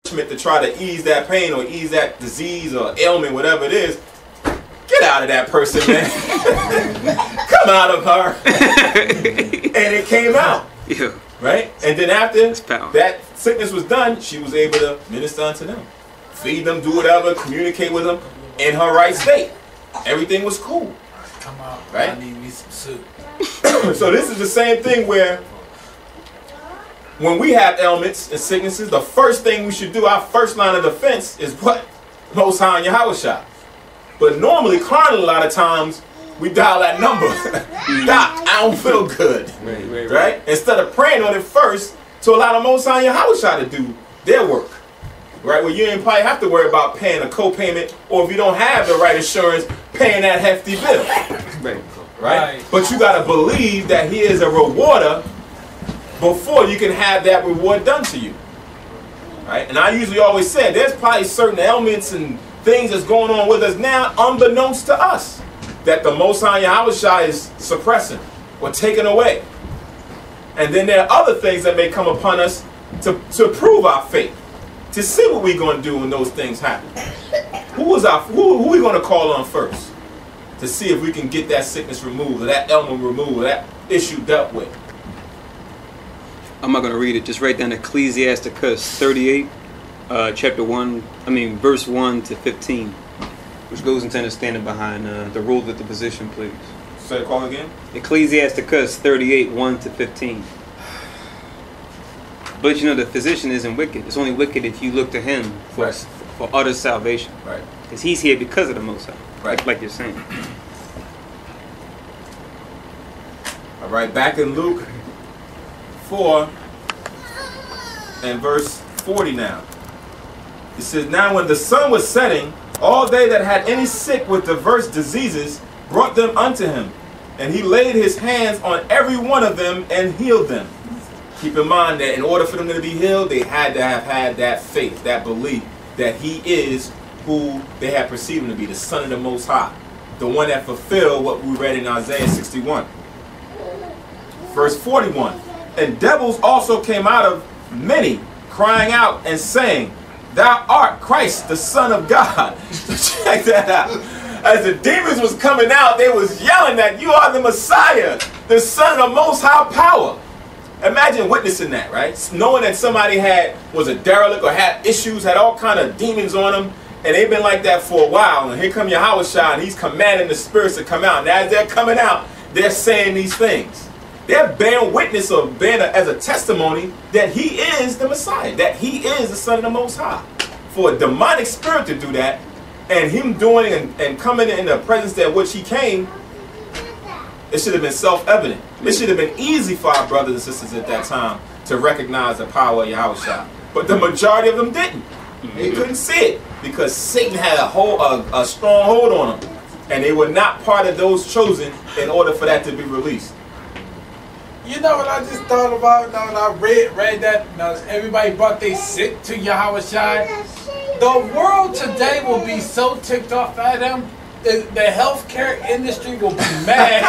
to try to ease that pain or ease that disease or ailment, whatever it is. Get out of that person, man. Come out of her. And it came out. Yeah. Right? And then after that sickness was done, she was able to minister unto them. Feed them, do whatever, communicate with them in her right state. Everything was cool. Come out. Right? I need me some soup. So this is the same thing where when we have ailments and sicknesses, the first thing we should do, our first line of defense is what? Most High and Yahweh. But normally, carnal, a lot of times, we dial that number. Doc, I don't feel good. Right? Instead of praying on it first to allow the Most High and Yahweh to do their work. Right? Well, you ain't probably have to worry about paying a co-payment, or if you don't have the right insurance, paying that hefty bill. Right? But you got to believe that He is a rewarder before you can have that reward done to you. Right? And I usually always say there's probably certain ailments and things that's going on with us now unbeknownst to us that the Most High Yahweh is suppressing or taking away. And then there are other things that may come upon us to prove our faith, to see what we're going to do when those things happen. Who are we going to call on first to see if we can get that sickness removed or that ailment removed or that issue dealt with? I'm not going to read it. Just write down Ecclesiasticus 38, chapter 1, verse 1 to 15, which goes into understanding behind the rule of the physician, please. Say the call again. Ecclesiasticus 38, 1 to 15. But you know, the physician isn't wicked. It's only wicked if you look to him for utter salvation. Right. Because he's here because of the Most High. Right. Like you're saying. All right, back in Luke 4 and verse 40 now. It says, now when the sun was setting, all they that had any sick with diverse diseases brought them unto him, and he laid his hands on every one of them and healed them. Keep in mind that in order for them to be healed, they had to have had that faith, that belief that he is who they had perceived him to be, the Son of the Most High, the one that fulfilled what we read in Isaiah 61. Verse 41, and devils also came out of many, crying out and saying, thou art Christ, the Son of God. Check that out. As the demons was coming out, they was yelling that you are the Messiah, the Son of the Most High power. Imagine witnessing that, right? Knowing that somebody was a derelict or had issues, had all kind of demons on them, and they've been like that for a while. And here come Yahweh and he's commanding the spirits to come out. And as they're coming out, they're saying these things. They're bearing witness or bearing as a testimony that he is the Messiah, that he is the Son of the Most High. For a demonic spirit to do that, and him doing and coming in the presence that which he came, it should have been self-evident. It should have been easy for our brothers and sisters at that time to recognize the power of Yahweh. But the majority of them didn't. They couldn't see it because Satan had a strong hold on them. And they were not part of those chosen in order for that to be released. You know what I just thought about? When I read that everybody brought their sick to Yahweh Shai. The world today will be so ticked off at them. The healthcare industry will be mad.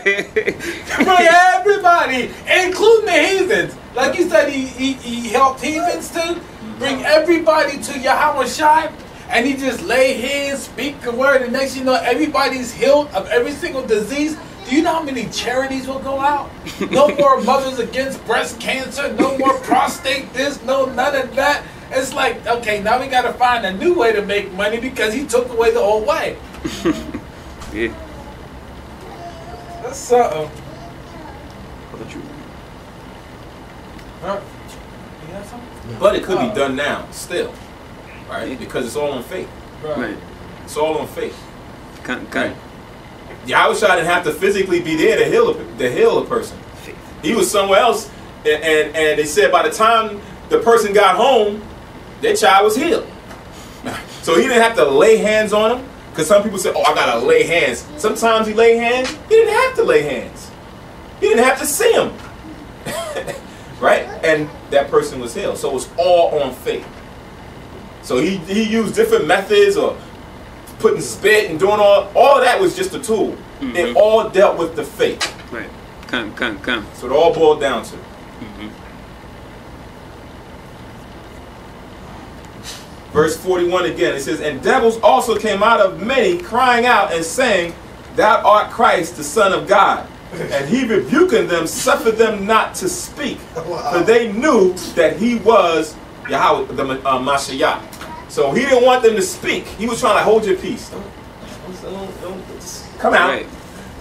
Bring everybody, including the heathens. Like you said, he helped heathens too. Bring everybody to Yahweh Shai, and he just lay hands, speak the word, and next you know everybody's healed of every single disease. Do you know how many charities will go out? No more Mothers Against Breast Cancer, no more prostate this, no none of that. It's like, okay, now we got to find a new way to make money because he took away the old way. Yeah. That's something. Huh? You have something? But it could be done now, still. Right? Because it's all on faith. Right. It's all on faith. Right. Yahweh didn't have to physically be there to heal a person. He was somewhere else, and they said by the time the person got home, their child was healed. So he didn't have to lay hands on them, because some people say, oh, I gotta lay hands. Sometimes he lay hands. He didn't have to lay hands. He didn't have to see him. Right? And that person was healed. So it was all on faith. So he used different methods or putting spit and doing all of that was just a tool. Mm-hmm. It all dealt with the faith. Right. Come. So it all boiled down to. Verse 41 again, it says, and devils also came out of many, crying out and saying, thou art Christ, the Son of God. And he rebuking them, suffered them not to speak, for they knew that he was Yahweh, the Mashiach. So he didn't want them to speak. He was trying to hold your peace. Don't just come out. Right.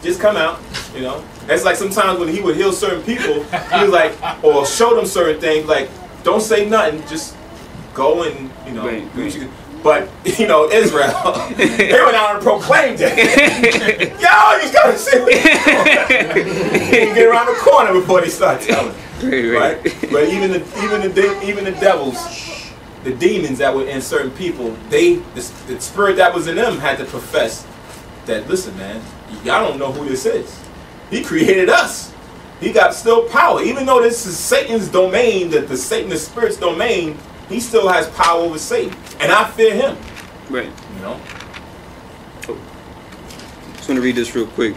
Just come out. You know, it's like sometimes when he would heal certain people, he was like, or show them certain things, like, don't say nothing, just go and, you know. Right. But, you know, Israel, they went out and proclaimed it. Yo, you gotta see what you get around the corner before they start telling. Right? But even the devils, the demons that were in certain people, the spirit that was in them had to profess that, listen, man, y'all don't know who this is. He created us. He got still power. Even though this is Satan's domain, the Satanist spirit's domain, he still has power over Satan. And I fear him. Right. You know? Oh. Just want to read this real quick.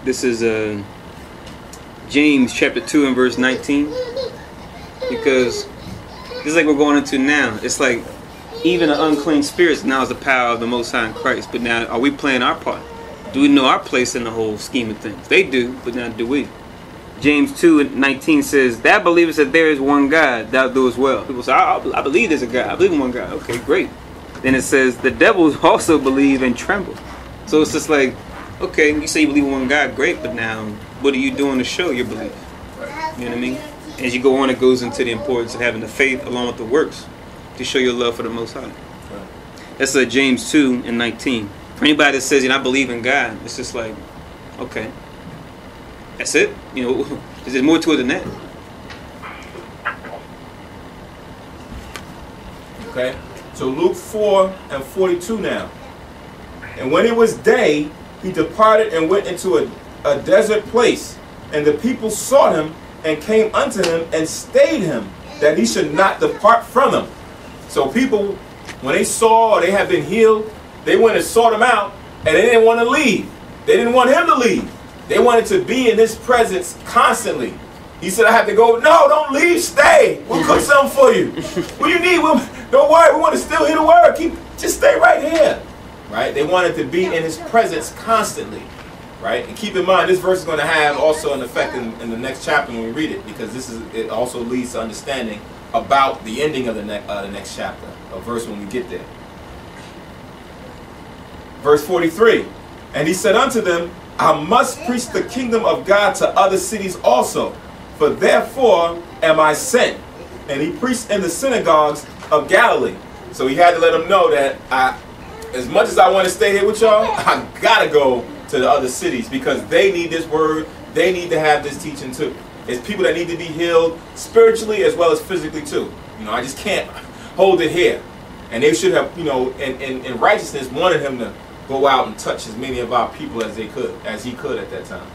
This is James chapter 2 and verse 19. Because this is like we're going into now. It's like even the unclean spirits now is the power of the Most High in Christ. But now, are we playing our part? Do we know our place in the whole scheme of things? They do, but now do we? James 2:19 says, thou believest that there is one God, thou doest well. People say, I believe there's a God. I believe in one God. Okay, great. Then it says, the devils also believe and tremble. So it's just like, okay, you say you believe in one God, great, but now what are you doing to show your belief? You know what I mean? As you go on, it goes into the importance of having the faith along with the works to show your love for the Most High. That's James 2:19. For anybody that says, I believe in God, it's just like, okay. That's it? You know, is there more to it than that? Okay. So Luke 4:42 now. And when it was day, he departed and went into a desert place. And the people sought him and came unto him and stayed him, that he should not depart from them. So people, when they saw they had been healed, they went and sought him out, and they didn't want to leave. They didn't want him to leave. They wanted to be in his presence constantly. He said, I have to go. No, don't leave. Stay. We'll cook something for you. What do you need? Don't worry. We want to still hear the word. Just stay right here. Right? They wanted to be in his presence constantly. Right? And keep in mind, this verse is going to have also an effect in the next chapter when we read it, because it also leads to understanding about the ending of the next chapter, a verse when we get there. Verse 43. And he said unto them, I must preach the kingdom of God to other cities also, for therefore am I sent. And he preached in the synagogues of Galilee. So he had to let them know that as much as I want to stay here with y'all, I gotta go to the other cities, because they need this word. They need to have this teaching too. It's people that need to be healed spiritually as well as physically too. You know, I just can't hold it here. And they should have, you know, in righteousness, wanted him to go out and touch as many of our people as he could at that time.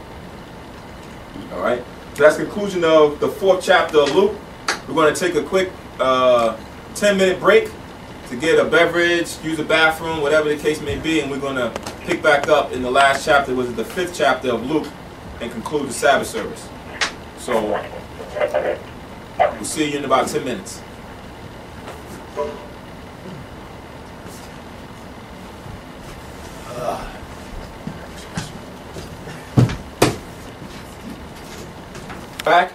All right. So that's the conclusion of the 4th chapter of Luke. We're going to take a quick 10-minute break to get a beverage, use a bathroom, whatever the case may be, and we're going to pick back up in the last chapter, which is the 5th chapter of Luke, and conclude the Sabbath service. So we'll see you in about 10 minutes. Back.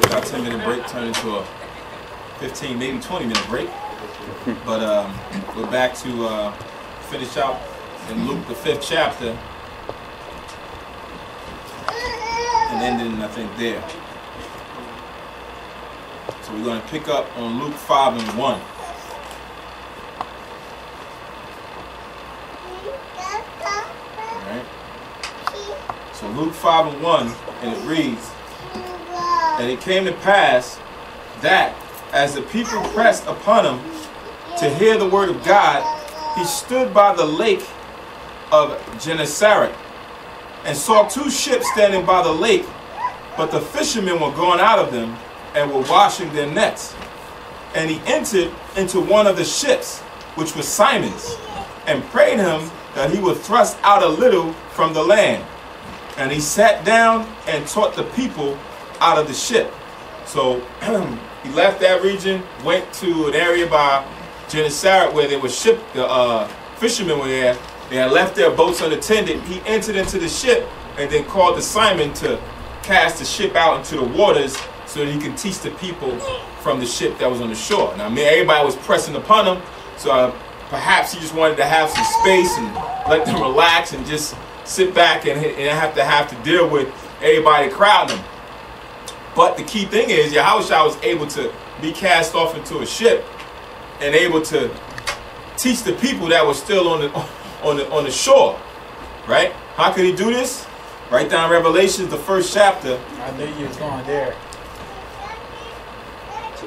About 10-minute break turned into a 15, maybe 20-minute break. But we're back to finish out in Luke, the 5th chapter, and ending, I think, there. So we're going to pick up on Luke 5:1. So Luke 5:1, and it reads, and it came to pass that as the people pressed upon him to hear the word of God, he stood by the lake of Gennesaret and saw 2 ships standing by the lake, but the fishermen were gone out of them and were washing their nets. And he entered into one of the ships, which was Simon's, and prayed him that he would thrust out a little from the land. And he sat down and taught the people out of the ship. So he left that region, went to an area by Gennesaret where there was ship. The fishermen were there. They had left their boats unattended. He entered into the ship and then called to Simon to cast the ship out into the waters so that he could teach the people from the ship that was on the shore. Now, I mean, everybody was pressing upon him, so perhaps he just wanted to have some space and let them relax and just sit back and have to deal with everybody crowding him. But the key thing is, Yahushua was able to be cast off into a ship and able to teach the people that were still on the shore, right? How could he do this? Write down Revelations, the 1st chapter. I knew you was going there.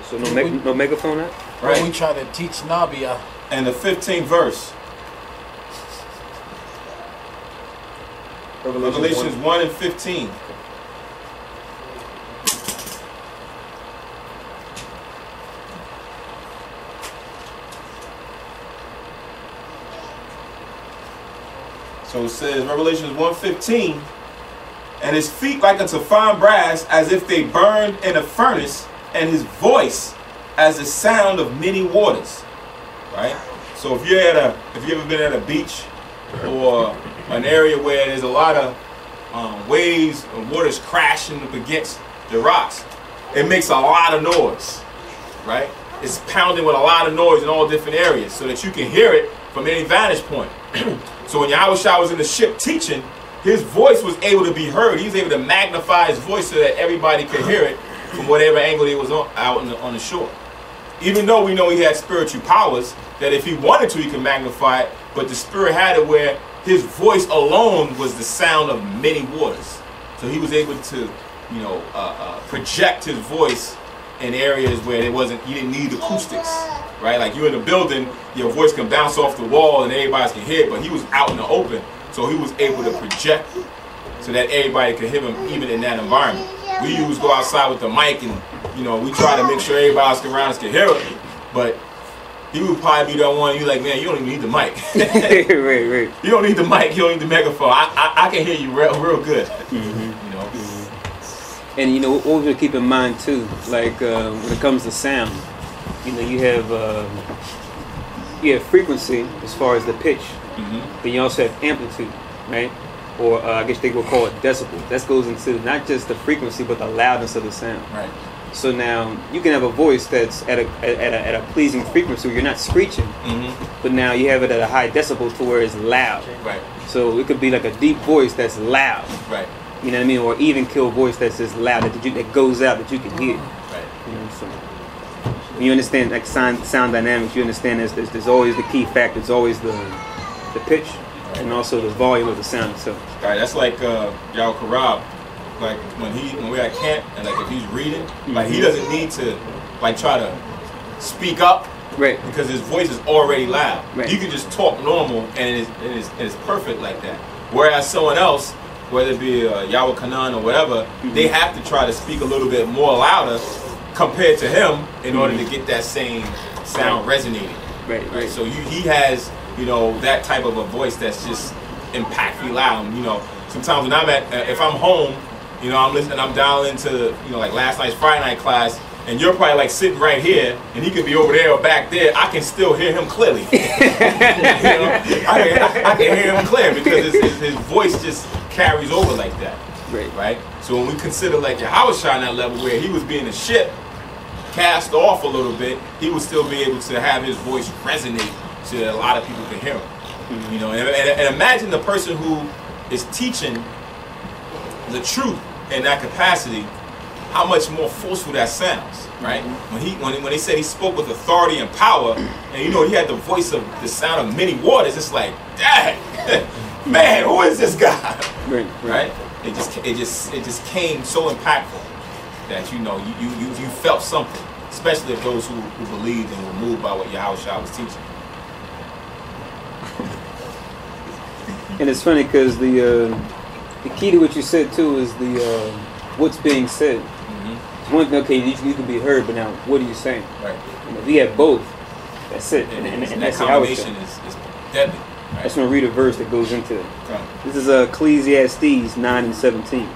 So no megaphone out? Right. We try to teach Nabia. And the 15th verse. Revelations 1 and 15. So it says, Revelations 1:15, and his feet like unto fine brass, as if they burned in a furnace, and his voice as the sound of many waters. Right? So if you've ever been at a beach or an area where there's a lot of waves and water's crashing up against the rocks, it makes a lot of noise. Right? It's pounding with a lot of noise in all different areas so that you can hear it from any vantage point. So when Yahushua was in the ship teaching, his voice was able to be heard. He was able to magnify his voice so that everybody could hear it from whatever angle he was out on the shore. Even though we know he had spiritual powers, that if he wanted to, he could magnify it, but the Spirit had it where his voice alone was the sound of many waters. So he was able to, project his voice in areas where you didn't need acoustics, right? Like you're in a building, your voice can bounce off the wall and everybody can hear it, but he was out in the open, so he was able to project so that everybody could hear him even in that environment. We usually go outside with the mic and, we try to make sure everybody else around us can hear it, but he would probably be that one, you're like, man, you don't even need the mic. Right. You don't need the mic, you don't need the megaphone. I can hear you real good. Mm-hmm. And what we're going to keep in mind too, like when it comes to sound, you have frequency as far as the pitch, but you also have amplitude, right? Or I guess they will call it decibel. That goes into not just the frequency, but the loudness of the sound. Right. So now you can have a voice that's at a pleasing frequency where you're not screeching, but now you have it at a high decibel to where it's loud. Right. So it could be like a deep voice that's loud. Right. You know what I mean? Or even kill voice that's just loud that goes out that you can hear. Right. So when you understand like sound dynamics, you understand there's always the key factor. It's always the pitch and also the volume of the sound itself. Right. That's like Yasharahla. Like when we're at camp and like if he's reading, like he doesn't need to like try to speak up. Right. Because his voice is already loud. Right. You can just talk normal and it's perfect like that. Whereas someone else, whether it be Yahweh Kanan or whatever, they have to try to speak a little bit more louder compared to him in order to get that same sound resonating. Right. So he has, that type of a voice that's just impactfully loud. Sometimes when if I'm home, I'm listening, I'm dialing into, like last night's Friday night class, and you're probably like sitting right here, and he could be over there or back there. I can still hear him clearly. I can hear him clear because his voice just carries over like that. Right. So when we consider like Yahushua on that level where he was being a ship cast off a little bit, he would still be able to have his voice resonate so that a lot of people can hear him. And imagine the person who is teaching the truth in that capacity, how much more forceful that sounds, right? When they said he spoke with authority and power, and he had the voice of the sound of many waters, it's like, dang, man, who is this guy? Right? It just came so impactful that you felt something, especially if those who believed and were moved by what Yahushua was teaching. And it's funny because the key to what you said too is the what's being said. One, okay, you can be heard, but now what are you saying? Right. We have both. That's it. And that combination is deadly. Right? I just want to read a verse that goes into it. Okay. This is Ecclesiastes 9 and 17.